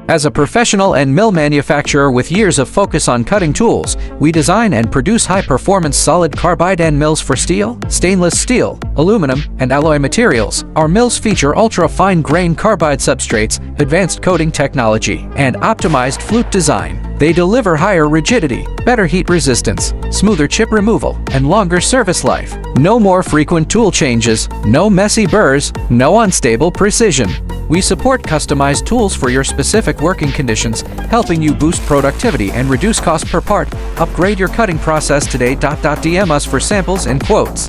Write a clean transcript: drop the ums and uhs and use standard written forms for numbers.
As a professional and mill manufacturer with years of focus on cutting tools, we design and produce high-performance solid carbide end mills for steel, stainless steel, aluminum, and alloy materials. Our mills feature ultra-fine grain carbide substrates, advanced coating technology, and optimized flute design. They deliver higher rigidity, better heat resistance, smoother chip removal, and longer service life. No more frequent tool changes, no messy burrs, no unstable precision. We support customized tools for your specific working conditions, helping you boost productivity and reduce cost per part. Upgrade your cutting process today. DM us for samples and quotes.